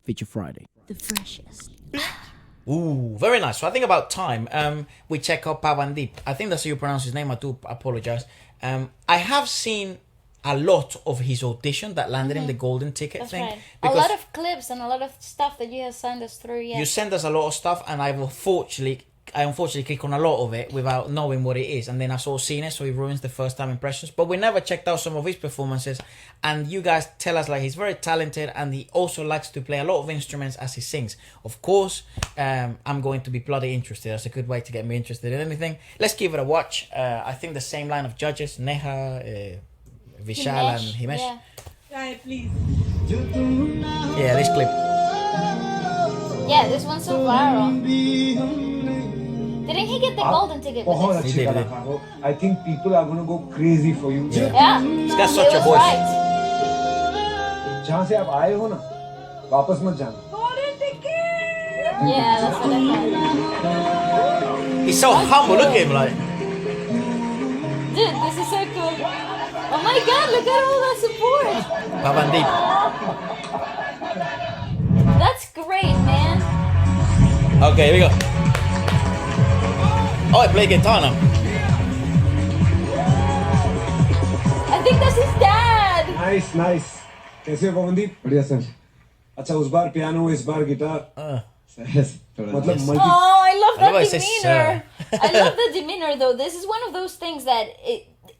Feature Friday. The freshest. Ooh, very nice. So I think about time, we check out Pawandeep. I think that's how you pronounce his name. I do apologize. I have seen a lot of his audition that landed him the golden ticket That's thing. right. A lot of clips and a lot of stuff that you have sent us through. Yeah. You send us a lot of stuff, and I unfortunately click on a lot of it without knowing what it is, and then I saw seen it, so it ruins the first time impressions. But we never checked out some of his performances, and you guys tell us like he's very talented, and he also likes to play a lot of instruments as he sings. Of course, I'm going to be bloody interested. That's a good way to get me interested in anything. Let's give it a watch. I think the same line of judges, Neha, Vishal and Himesh. Yeah. Right, please. Yeah, this clip. Yeah, this one's so viral. Didn't he get the golden ticket with बहुत this? अच्छे कलाकार हो. I think people are going to go crazy for you. Yeah. He's got He such a was voice. right. जहाँ से आप आए हो ना, वापस मत जाना. Yeah, that's what I thought. He's so humble. Look at him, like. Dude, this is so cool. Oh my god, look at all that support. Pavandeep. That's great, man. Okay, here we go. Oh, I play guitar now. I think that's his dad. Nice, nice. कैसे हो पवनदीप? बढ़िया sir. अच्छा उस बार piano, इस बार guitar. मतलब multi. Oh, I love I love that it says, demeanor. I love the demeanor, though. This is one of those things that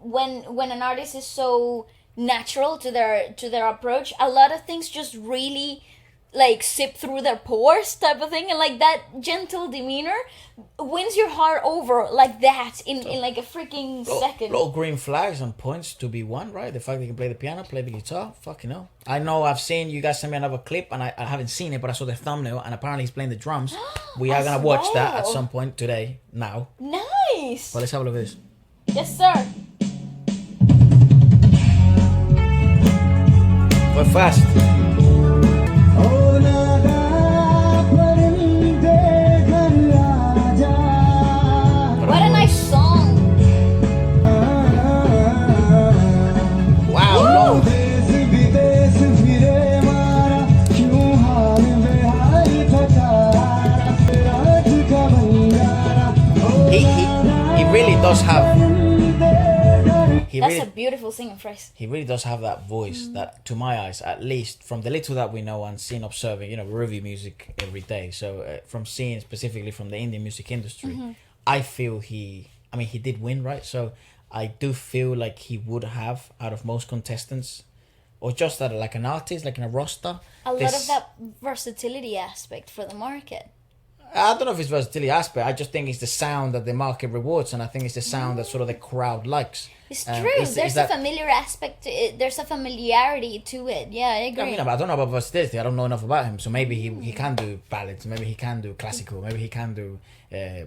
when an artist is so natural to their approach, a lot of things just really like sip through their pores type of thing, and like that gentle demeanor wins your heart over like that in like a freaking second. Lot of green flags and points to be won, right? The fact that he can play the piano, play the guitar, fucking hell. I know I've seen, you guys sent me another clip, and I haven't seen it, but I saw the thumbnail, and apparently he's playing the drums. We are going to watch that at some point today, now. Nice. But let's have a look at this. Yes, sir. We're fast. What a nice song. Wow, long. He really does have. That's a beautiful singing phrase. He really does have that voice that, to my eyes, at least from the little that we know and seen, observing, we review music every day. So from seeing specifically from the Indian music industry, I feel he did win, right? So I do feel like he would have, out of most contestants, or just that, like an artist, like in a roster. A lot of that versatility aspect for the market. I don't know if it's versatility aspect. I just think it's the sound that the market rewards, and I think it's the sound that sort of the crowd likes. It's true. There's a familiar aspect to it. There's a familiarity to it. Yeah, I agree. I don't know about versatility. I don't know enough about him. So maybe he can do ballads. Maybe he can do classical. Maybe he can do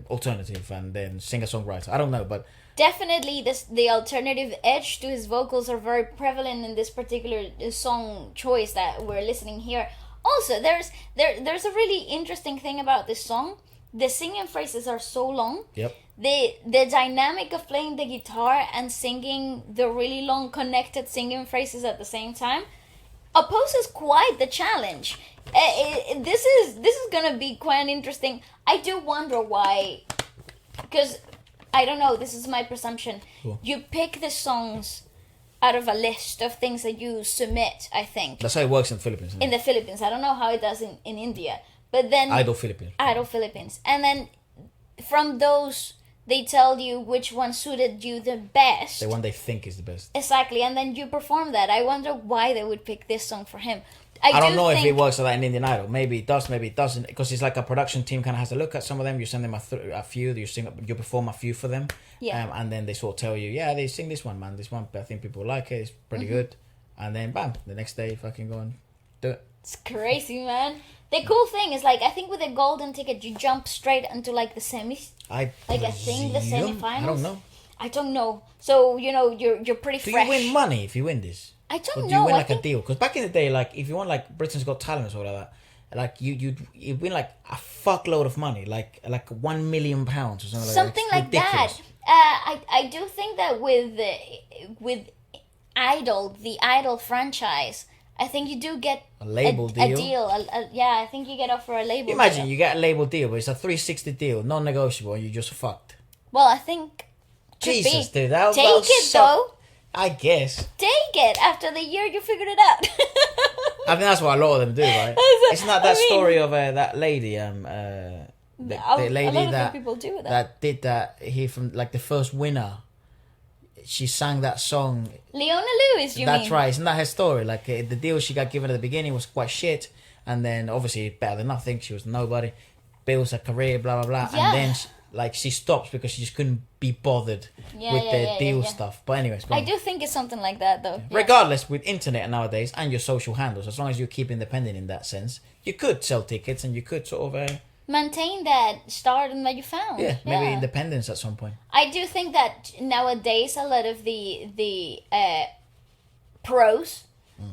alternative and then singer-songwriter. I don't know, but definitely the alternative edge to his vocals are very prevalent in this particular song choice that we're listening here. Also, there's a really interesting thing about this song. The singing phrases are so long. Yep. The dynamic of playing the guitar and singing the really long connected singing phrases at the same time opposes quite the challenge. This is gonna be quite interesting. I do wonder why, because I don't know. This is my presumption. Cool. You pick the songs out of a list of things that you submit, I think. That's how it works in the Philippines. In the Philippines. I don't know how it does in India. But then... Idol Philippines. And then from those, they tell you which one suited you the best. The one they think is the best. Exactly. And then you perform that. I wonder why they would pick this song for him. I don't know if it works like that in Indian Idol. Maybe it does, maybe it doesn't. Because it's like a production team kind of has to look at some of them. You send them a few. You perform a few for them. Yeah. And then they sort of tell you, yeah, they sing this one, man. This one, I think people like it. It's pretty good. And then, bam, the next day, fucking go and do it. It's crazy, man. The cool thing is, like, I think with a golden ticket, you jump straight into, like, the semis. I think the semifinals. I don't know. So, you're pretty fresh. Do you win money if you win this? I don't know. Or do you win like a deal? Because back in the day, like if you won like Britain's Got Talent or something like that, like you'd win like a fuckload of money, like £1 million or something like that. Something like that. I do think that with Idol, the Idol franchise, I think you do get A label a deal. deal. Yeah, I think you get offered a label. Imagine deal. you get a label deal, but it's a 360 deal, non-negotiable, and you just fucked. Well, I think. could Jesus, be. dude, that Take was it so- though. I guess. Take it after the year you figured it out. I think that's what a lot of them do, right? Isn't that I mean- story of that lady, the lady a lot of that people do that. that did that? He from like the first winner. She sang that song. Leona Lewis, you That's mean? right. Isn't that her story? Like the deal she got given at the beginning was quite shit, and then obviously better than nothing. She was nobody, builds a career, blah blah blah, Yeah. and then she stops because she just couldn't be bothered with the deal stuff. But anyways, I do think it's something like that though. Yeah. regardless, with internet nowadays and your social handles, as long as you keep independent in that sense, you could sell tickets and you could sort of Maintain that stardom that you found. maybe independence at some point. I do think that nowadays a lot of the pros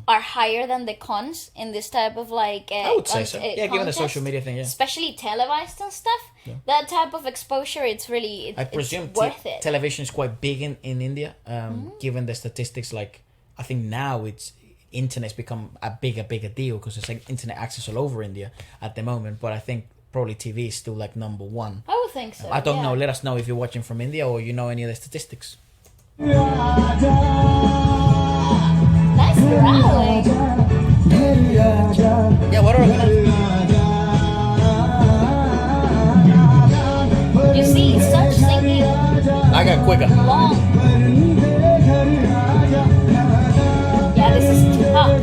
are higher than the cons in this type of like. I would say so. Yeah, given the contest, social media thing, yeah. especially televised and stuff. That type of exposure, it's really I presume it's worth it. television is quite big in India, given the statistics. Like, I think now it's internet's become a bigger deal because there's like internet access all over India at the moment. But I think probably TV is still like number one. I would think so. I don't yeah. know. Let us know if you're watching from India or you know any of the statistics. Nice growling. Yeah, what are we gonna? You see, such singing I got quicker. long. Yeah, this is tough.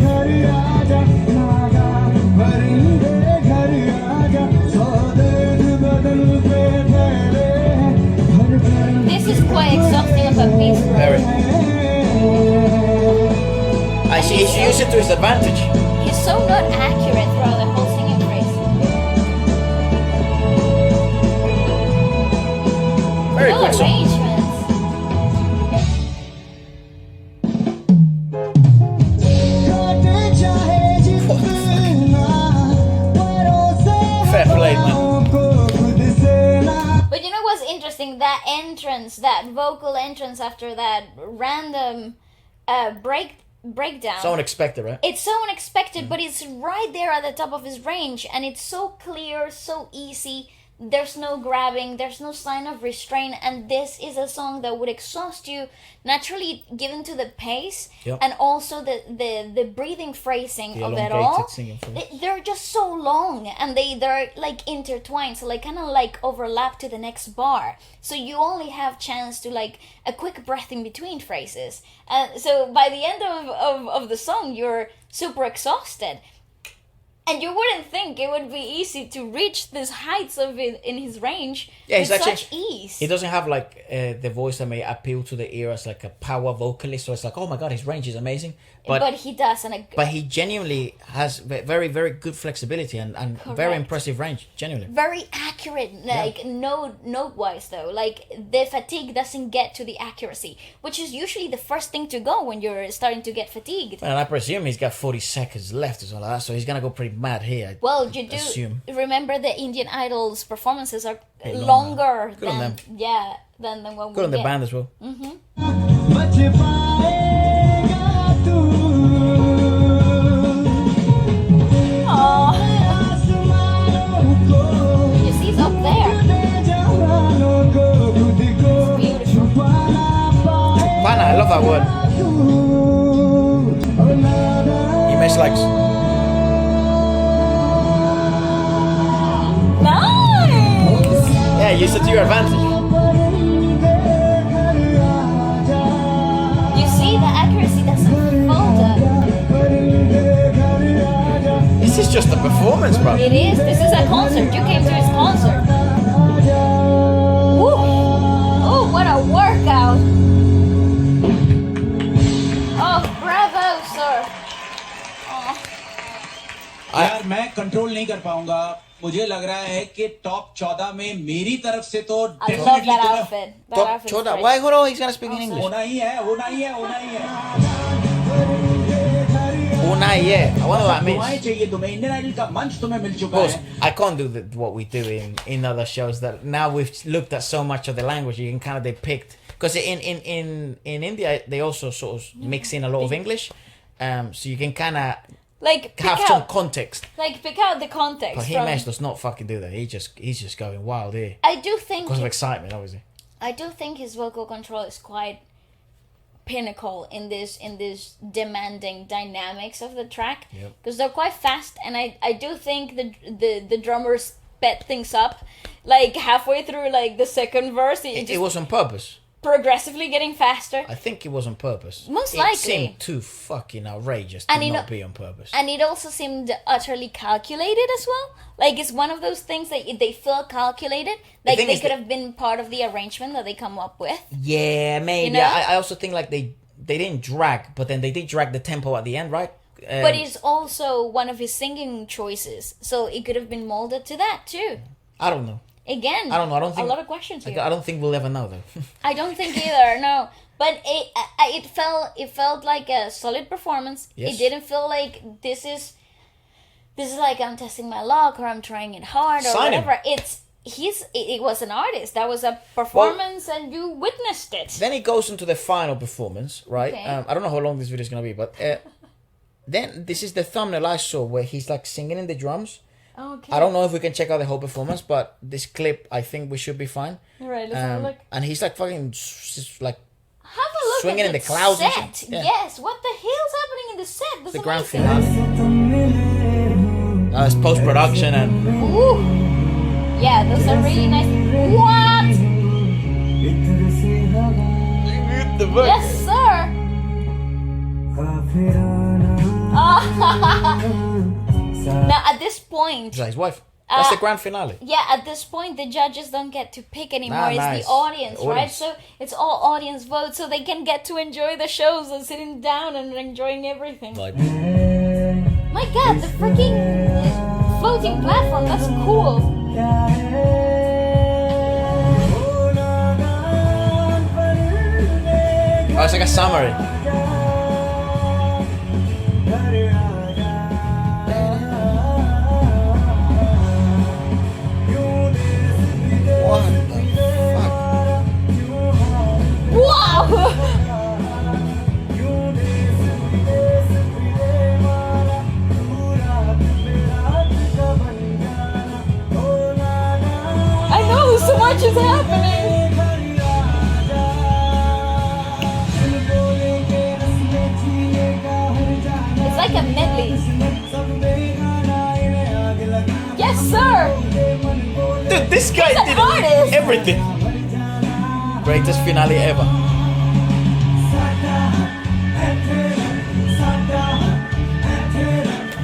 This is quite exhausting of a piece, bro. Very. I see. He should use it to his advantage. He's so not accurate throughout the whole singing phrase. Very No quick song. arrangements. Fair play, man. But you know what's interesting? That entrance, that vocal entrance after that random breakdown. So unexpected, right? It's so unexpected, but it's right there at the top of his range, and it's so clear, so easy. There's no grabbing, there's no sign of restraint, and this is a song that would exhaust you naturally, given to the pace, Yep. and also the breathing phrasing The of it elongated all. singing phrase. They're just so long, and they're like intertwined, so like kind of like overlap to the next bar. So you only have chance to like a quick breath in between phrases. So by the end of the song, you're super exhausted. And you wouldn't think it would be easy to reach these heights of it in his range with such ease. He doesn't have like the voice that may appeal to the ear as like a power vocalist. So it's like, oh my god, his range is amazing. But he does, and But he genuinely has very, very good flexibility and very Correct. impressive range, genuinely. very accurate, like note wise though. Like the fatigue doesn't get to the accuracy, which is usually the first thing to go when you're starting to get fatigued. And I presume he's got 40 seconds left or something like that, so he's gonna go pretty mad here. Well, you do assume. remember the Indian Idol's performances are Hey, long, longer Good on than them. than what Good we on the get. band as well. Aw. You see, it's up there. It's beautiful. Pana, I love that word. He makes like Nice. yeah, use it to your advantage. You see, the accuracy doesn't falter. This is just a performance, bro. It is. This is a concert. You came to his concert. Woo. Oh, what a workout. Oh, bravo, sir. Oh. यार मैं control नहीं कर पाऊंगा मुझे लग रहा है कि टॉप 14 में मेरी तरफ से तो I love that outfit. That Top outfit's Choda. great. Why, hold on, he's gonna speak in English. होना ही है होना ही है होना ही है Una, yeah. I wonder what that दुआएं means. चाहिए तुम्हें इंडियन आइडल का मंच तुम्हें मिल Of चुका course, है I can't do what we do in other shows. That now we've looked at so much of the language, you can kind of depict. Because in India, they also sort of mix in a lot of English. So you can kind of Like have pick some out, context. like pick out the context. But from, Himesh does not fucking do that. He's just going wild here I do think because of excitement, obviously. I do think his vocal control is quite pinnacle in this demanding dynamics of the track, Yep. because they're quite fast, and I do think the drummers sped things up like halfway through like the second verse. It was on purpose. Progressively getting faster. I think it was on purpose. Most it likely. seemed too fucking outrageous to And not be on purpose. And it also seemed utterly calculated as well. Like, it's one of those things that they feel calculated. Like, thing they is could that- have been part of the arrangement that they come up with. Yeah, maybe. You know? I also think like they didn't drag, but then they did drag the tempo at the end, right? But it's also one of his singing choices. So it could have been molded to that, too. I don't know. Again, I don't know. I don't think a lot of questions here. I don't think we'll ever know though. I don't think either, no. But it felt like a solid performance. Yes. It didn't feel like this is like I'm testing my luck or I'm trying it hard or Sign him. whatever. It was an artist. That was a performance and you witnessed it. Then he goes into the final performance, right? Okay. I don't know how long this video is gonna be, but then this is the thumbnail I saw where he's like singing in the drums. Okay. I don't know if we can check out the whole performance, but this clip, I think we should be fine. All right, let's have a look. And he's like fucking like Have a look swinging at in the the clouds and set. shit. Yeah. Yes, what the hell's happening in the set? That's the grand amazing. finale. It's post production and Ooh. Yeah, those are really nice. What? Yes, sir. Now, at this point, is that his wife. That's the grand finale. yeah, at this point, the judges don't get to pick anymore. Nah, It's nice. the audience, The right? audience. So it's all audience votes, so they can get to enjoy the shows and sitting down and enjoying everything. Like, My God, the freaking floating platform, that's cool. oh, it's like a summary. What the fuck? Wow! I know so much is happening. It's like a medley. Yes, sir. Dude, this guy He's an did artist. everything. Greatest finale ever.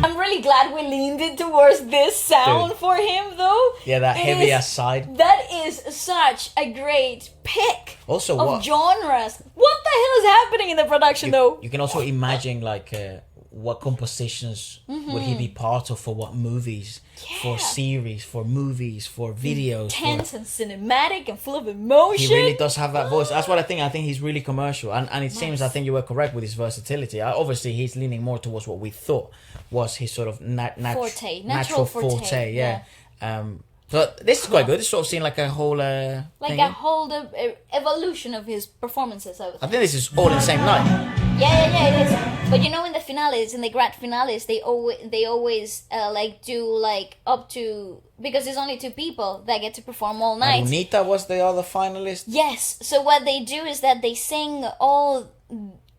I'm really glad we leaned it towards this sound Dude. for him, though. Yeah, that It heavy is- aside. That is such a great pick Also, of what genres. What the hell is happening in the production, though? you can also imagine like what compositions would he be part of for what movies, for Yeah. series, for movies, for videos. Tense For, and cinematic and full of emotion. he really does have that voice. That's what I think. I think he's really commercial, and it seems I think you were correct with his versatility. Obviously, he's leaning more towards what we thought was his sort of Forte. natural Natural forte, Yeah. So this is quite good. This sort of seemed like a whole like thing. a whole evolution of his performances. I would I think this is all in the same night. Yeah, it is. But you know, in the finales, in the grand finales, they always like do like up to, because there's only 2 people that get to perform all night. Arunita was the other finalist. Yes. So what they do is that they sing all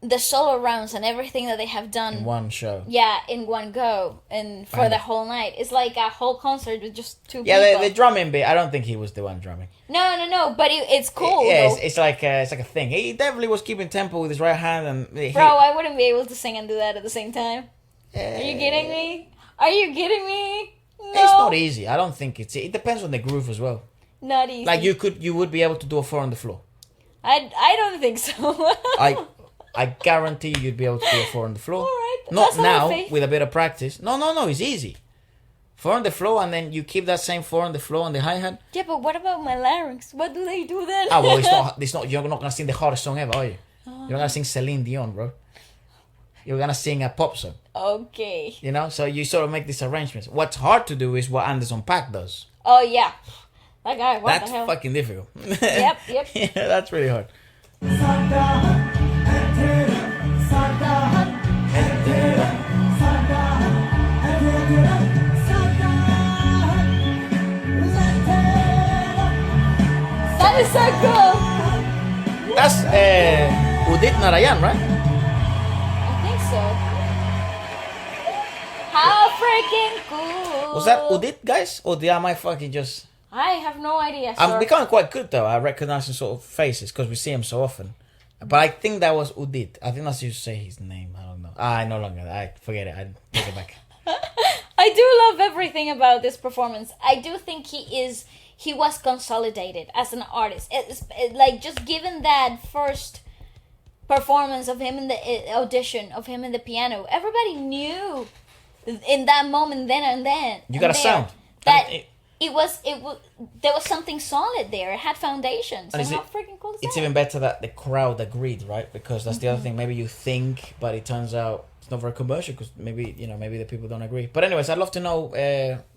the solo rounds and everything that they have done. In one show. Yeah, in one go and for the whole night. It's like a whole concert with just 2 Yeah, people. the drumming bit. I don't think he was the one drumming. No. But it's cool. Yeah, though. it's like a thing. He definitely was keeping tempo with his right hand, and Bro, I wouldn't be able to sing and do that at the same time. Are you kidding me? Are you kidding me? No. It's not easy. I don't think it's. It depends on the groove as well. Not easy. Like you would be able to do a 4 on the floor. I don't think so. I guarantee you'd be able to do a 4 on the floor. All right, Not that's all now faith. with a bit of practice. No, it's easy. 4 on the floor, and then you keep that same 4 on the floor on the hi hat. Yeah, but what about my larynx? What do they do then? Ah, well, it's not. You're not gonna sing the hardest song ever, are you? You're gonna sing Celine Dion, bro. You're gonna sing a pop song. Okay. You know, so you sort of make these arrangements. What's hard to do is what Anderson .Paak does. Oh yeah. That guy. What That's the hell? fucking difficult. Yep. Yeah, that's really hard. so cool. That's Udit Narayan, right? I think so. How freaking cool. Was that Udit, guys? Or am I fucking just... I have no idea. I'm sir. becoming quite good though. I recognize some sort of faces because we see him so often. But I think that was Udit. I think that's how you say his name. I don't know. I no longer. I forget it. I take it back. I do love everything about this performance. I do think he was consolidated as an artist. Like just given that first performance of him in the audition of him in the piano, everybody knew in that moment then and then. You got a sound. That it was there was something solid there. It had foundations. And how freaking cool is it's that? even better that the crowd agreed, right? Because that's the other thing. Maybe you think, but it turns out it's not very commercial because maybe the people don't agree. But anyways, I'd love to know,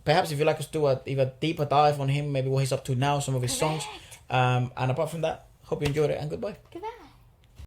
perhaps if you'd like us to do a even deeper dive on him, maybe what he's up to now, some of his songs. And apart from that, hope you enjoyed it and goodbye. Goodbye.